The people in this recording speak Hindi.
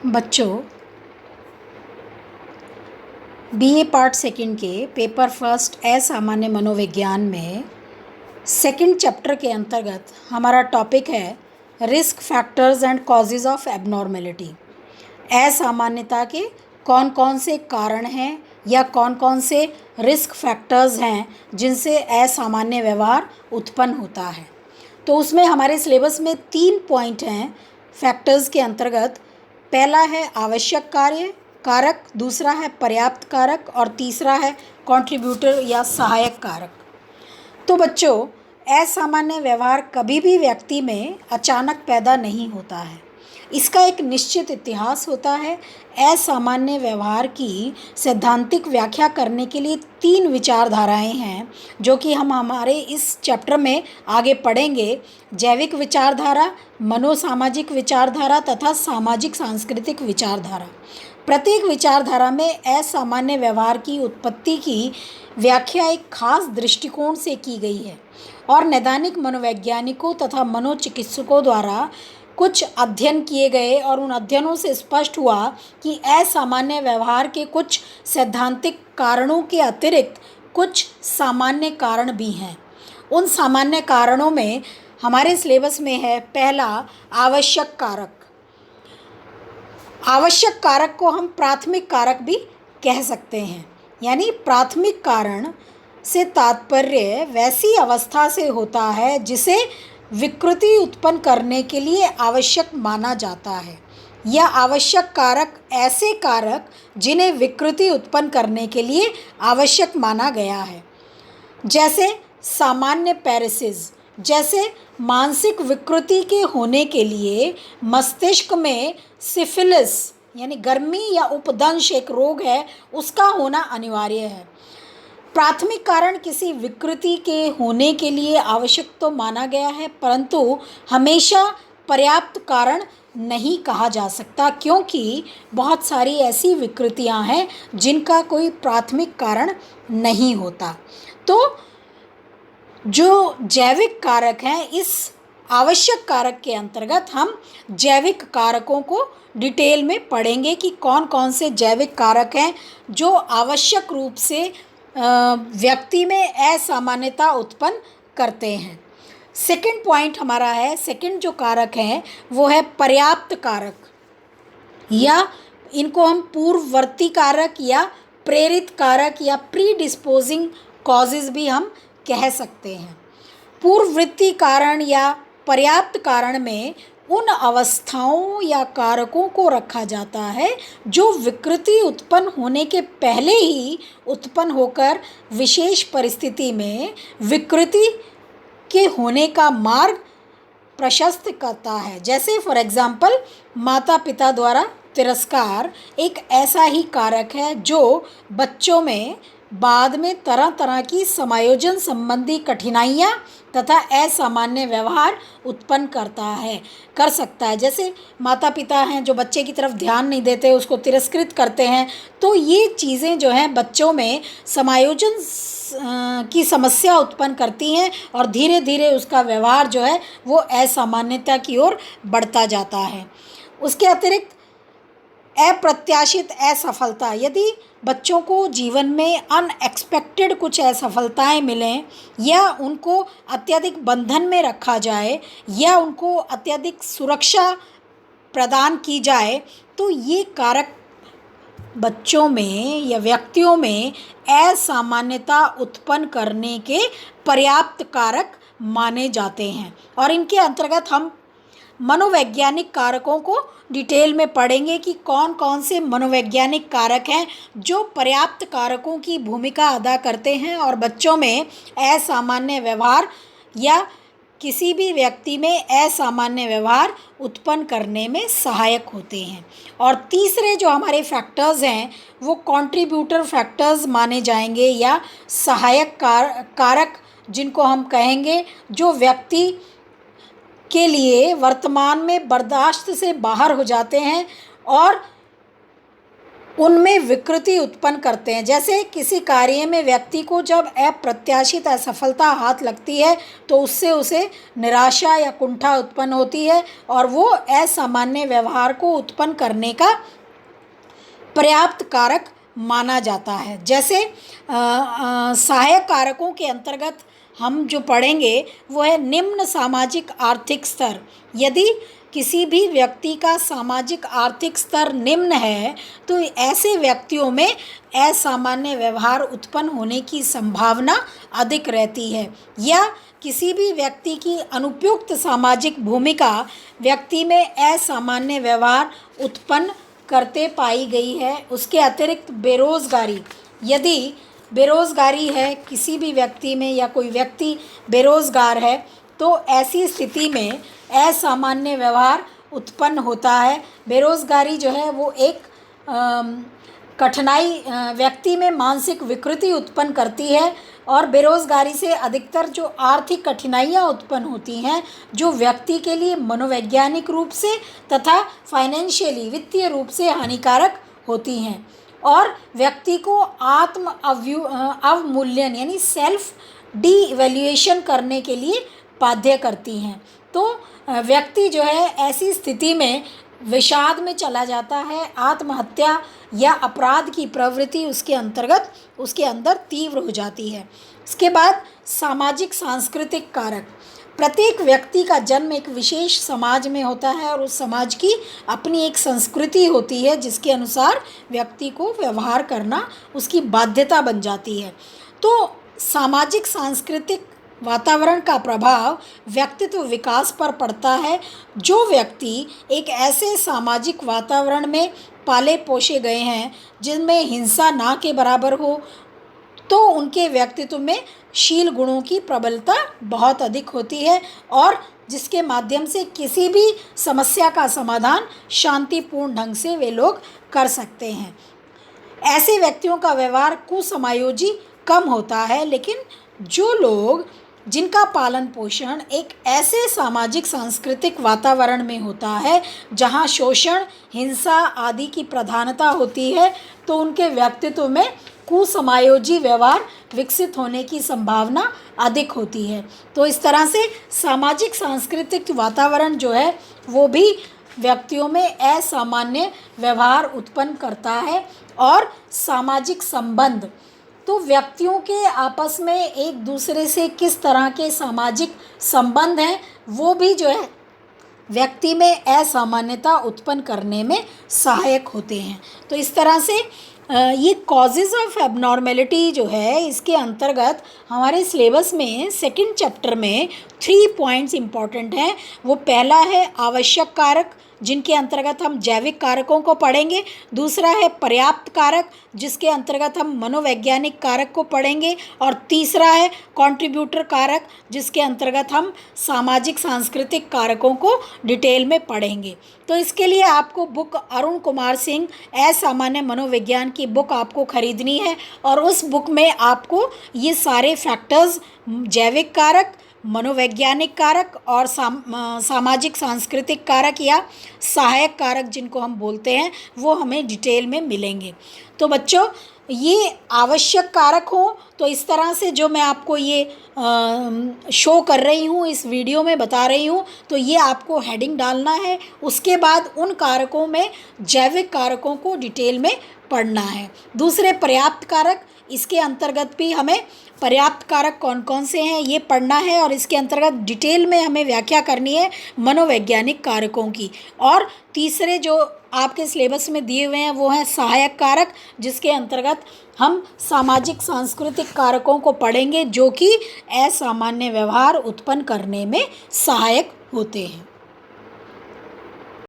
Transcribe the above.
बच्चों, बीए पार्ट सेकंड के पेपर फर्स्ट असामान्य मनोविज्ञान में सेकंड चैप्टर के अंतर्गत हमारा टॉपिक है risk factors and causes of abnormality. असामान्यता के कौन कौन से कारण हैं या कौन कौन से रिस्क फैक्टर्स हैं जिनसे असामान्य व्यवहार उत्पन्न होता है। तो उसमें हमारे सिलेबस में 3 पॉइंट हैं फैक्टर्स के अंतर्गत। पहला है आवश्यक कारक, दूसरा है पर्याप्त कारक और तीसरा है कंट्रीब्यूटर या सहायक कारक। तो बच्चों, असामान्य व्यवहार कभी भी व्यक्ति में अचानक पैदा नहीं होता है। इसका एक निश्चित इतिहास होता है। असामान्य व्यवहार की सैद्धांतिक व्याख्या करने के लिए 3 विचारधाराएं हैं जो कि हम हमारे इस चैप्टर में आगे पढ़ेंगे। जैविक विचारधारा, मनोसामाजिक विचारधारा तथा सामाजिक सांस्कृतिक विचारधारा। प्रत्येक विचारधारा में असामान्य व्यवहार की उत्पत्ति की व्याख्या एक खास दृष्टिकोण से की गई है और नैदानिक मनोवैज्ञानिकों तथा मनोचिकित्सकों द्वारा कुछ अध्ययन किए गए और उन अध्ययनों से स्पष्ट हुआ कि असामान्य व्यवहार के कुछ सैद्धांतिक कारणों के अतिरिक्त कुछ सामान्य कारण भी हैं। उन सामान्य कारणों में हमारे सिलेबस में है पहला आवश्यक कारक। आवश्यक कारक को हम प्राथमिक कारक भी कह सकते हैं। यानी प्राथमिक कारण से तात्पर्य वैसी अवस्था से होता है जिसे विकृति उत्पन्न करने के लिए आवश्यक माना जाता है, या आवश्यक कारक ऐसे कारक जिन्हें विकृति उत्पन्न करने के लिए आवश्यक माना गया है। जैसे सामान्य पैरेसिस, जैसे मानसिक विकृति के होने के लिए मस्तिष्क में सिफिलिस यानी गर्मी या उपदंश एक रोग है, उसका होना अनिवार्य है। प्राथमिक कारण किसी विकृति के होने के लिए आवश्यक तो माना गया है, परंतु हमेशा पर्याप्त कारण नहीं कहा जा सकता, क्योंकि बहुत सारी ऐसी विकृतियां हैं जिनका कोई प्राथमिक कारण नहीं होता। तो जो जैविक कारक हैं, इस आवश्यक कारक के अंतर्गत हम जैविक कारकों को डिटेल में पढ़ेंगे कि कौन कौन से जैविक कारक हैं जो आवश्यक रूप से व्यक्ति में असामान्यता उत्पन्न करते हैं। सेकंड पॉइंट हमारा है, सेकंड जो कारक है वो है पर्याप्त कारक, या इनको हम पूर्ववर्ती कारक या प्रेरित कारक या प्री डिस्पोजिंग कॉजेज भी हम कह सकते हैं। पूर्ववर्ती कारण या पर्याप्त कारण में उन अवस्थाओं या कारकों को रखा जाता है जो विकृति उत्पन्न होने के पहले ही उत्पन्न होकर विशेष परिस्थिति में विकृति के होने का मार्ग प्रशस्त करता है। जैसे फॉर एग्जाम्पल, माता पिता द्वारा तिरस्कार एक ऐसा ही कारक है जो बच्चों में बाद में तरह तरह की समायोजन संबंधी कठिनाइयाँ तथा असामान्य व्यवहार उत्पन्न कर सकता है। जैसे माता पिता हैं जो बच्चे की तरफ ध्यान नहीं देते, उसको तिरस्कृत करते हैं, तो ये चीज़ें जो हैं बच्चों में समायोजन की समस्या उत्पन्न करती हैं और धीरे धीरे उसका व्यवहार जो है वो असामान्यता की ओर बढ़ता जाता है। उसके अतिरिक्त अप्रत्याशित असफलता, यदि बच्चों को जीवन में अनएक्सपेक्टेड कुछ असफलताएं मिलें या उनको अत्यधिक बंधन में रखा जाए या उनको अत्यधिक सुरक्षा प्रदान की जाए, तो ये कारक बच्चों में या व्यक्तियों में असामान्यता उत्पन्न करने के पर्याप्त कारक माने जाते हैं। और इनके अंतर्गत हम मनोवैज्ञानिक कारकों को डिटेल में पढ़ेंगे कि कौन कौन से मनोवैज्ञानिक कारक हैं जो पर्याप्त कारकों की भूमिका अदा करते हैं और बच्चों में असामान्य व्यवहार या किसी भी व्यक्ति में असामान्य व्यवहार उत्पन्न करने में सहायक होते हैं। और तीसरे जो हमारे फैक्टर्स हैं वो कंट्रीब्यूटर फैक्टर्स माने जाएंगे, या सहायक कारक जिनको हम कहेंगे, जो व्यक्ति के लिए वर्तमान में बर्दाश्त से बाहर हो जाते हैं और उनमें विकृति उत्पन्न करते हैं। जैसे किसी कार्य में व्यक्ति को जब अप्रत्याशित असफलता हाथ लगती है तो उससे उसे निराशा या कुंठा उत्पन्न होती है और वो असामान्य व्यवहार को उत्पन्न करने का पर्याप्त कारक माना जाता है। जैसे सहायक कारकों के अंतर्गत हम जो पढ़ेंगे वो है निम्न सामाजिक आर्थिक स्तर। यदि किसी भी व्यक्ति का सामाजिक आर्थिक स्तर निम्न है तो ऐसे व्यक्तियों में असामान्य व्यवहार उत्पन्न होने की संभावना अधिक रहती है। या किसी भी व्यक्ति की अनुपयुक्त सामाजिक भूमिका व्यक्ति में असामान्य व्यवहार उत्पन्न करते पाई गई है। उसके अतिरिक्त बेरोज़गारी, यदि बेरोज़गारी है किसी भी व्यक्ति में या कोई व्यक्ति बेरोज़गार है तो ऐसी स्थिति में असामान्य व्यवहार उत्पन्न होता है। बेरोज़गारी जो है वो एक कठिनाई व्यक्ति में मानसिक विकृति उत्पन्न करती है और बेरोज़गारी से अधिकतर जो आर्थिक कठिनाइयाँ उत्पन्न होती हैं जो व्यक्ति के लिए मनोवैज्ञानिक रूप से तथा फाइनेंशियली वित्तीय रूप से हानिकारक होती हैं और व्यक्ति को आत्म अवमूल्यन यानी सेल्फ डीवैल्यूएशन करने के लिए बाध्य करती हैं। तो व्यक्ति जो है ऐसी स्थिति में विषाद में चला जाता है। आत्महत्या या अपराध की प्रवृत्ति उसके अंदर तीव्र हो जाती है। इसके बाद सामाजिक सांस्कृतिक कारक। प्रत्येक व्यक्ति का जन्म एक विशेष समाज में होता है और उस समाज की अपनी एक संस्कृति होती है जिसके अनुसार व्यक्ति को व्यवहार करना उसकी बाध्यता बन जाती है। तो सामाजिक सांस्कृतिक वातावरण का प्रभाव व्यक्तित्व विकास पर पड़ता है। जो व्यक्ति एक ऐसे सामाजिक वातावरण में पाले पोसे गए हैं जिनमें हिंसा ना के बराबर हो तो उनके व्यक्तित्व में शील गुणों की प्रबलता बहुत अधिक होती है और जिसके माध्यम से किसी भी समस्या का समाधान शांतिपूर्ण ढंग से वे लोग कर सकते हैं। ऐसे व्यक्तियों का व्यवहार कुसमायोजी कम होता है। लेकिन जो लोग जिनका पालन पोषण एक ऐसे सामाजिक सांस्कृतिक वातावरण में होता है जहां शोषण, हिंसा आदि की प्रधानता होती है तो उनके व्यक्तित्व में कुसमायोजी व्यवहार विकसित होने की संभावना अधिक होती है। तो इस तरह से सामाजिक सांस्कृतिक वातावरण जो है वो भी व्यक्तियों में असामान्य व्यवहार उत्पन्न करता है। और सामाजिक संबंध, तो व्यक्तियों के आपस में एक दूसरे से किस तरह के सामाजिक संबंध हैं वो भी जो है व्यक्ति में असामान्यता उत्पन्न करने में सहायक होते हैं। तो इस तरह से ये कॉजेज़ ऑफ एबनॉर्मेलिटी जो है इसके अंतर्गत हमारे सिलेबस में सेकंड चैप्टर में 3 पॉइंट्स इम्पॉर्टेंट हैं। वो पहला है आवश्यक कारक जिनके अंतर्गत हम जैविक कारकों को पढ़ेंगे। दूसरा है पर्याप्त कारक जिसके अंतर्गत हम मनोवैज्ञानिक कारक को पढ़ेंगे। और तीसरा है कंट्रीब्यूटर कारक जिसके अंतर्गत हम सामाजिक सांस्कृतिक कारकों को डिटेल में पढ़ेंगे। तो इसके लिए आपको बुक अरुण कुमार सिंह असामान्य मनोविज्ञान की बुक आपको खरीदनी है और उस बुक में आपको ये सारे फैक्टर्स जैविक कारक, मनोवैज्ञानिक कारक और सामाजिक सांस्कृतिक कारक या सहायक कारक जिनको हम बोलते हैं वो हमें डिटेल में मिलेंगे। तो बच्चों ये आवश्यक कारक हो तो इस तरह से जो मैं आपको ये शो कर रही हूँ इस वीडियो में बता रही हूँ तो ये आपको हेडिंग डालना है। उसके बाद उन कारकों में जैविक कारकों को डिटेल में पढ़ना है। दूसरे पर्याप्त कारक, इसके अंतर्गत भी हमें पर्याप्त कारक कौन कौन से हैं ये पढ़ना है और इसके अंतर्गत डिटेल में हमें व्याख्या करनी है मनोवैज्ञानिक कारकों की। और तीसरे जो आपके सिलेबस में दिए हुए हैं वो हैं सहायक कारक जिसके अंतर्गत हम सामाजिक सांस्कृतिक कारकों को पढ़ेंगे जो कि असामान्य व्यवहार उत्पन्न करने में सहायक होते हैं।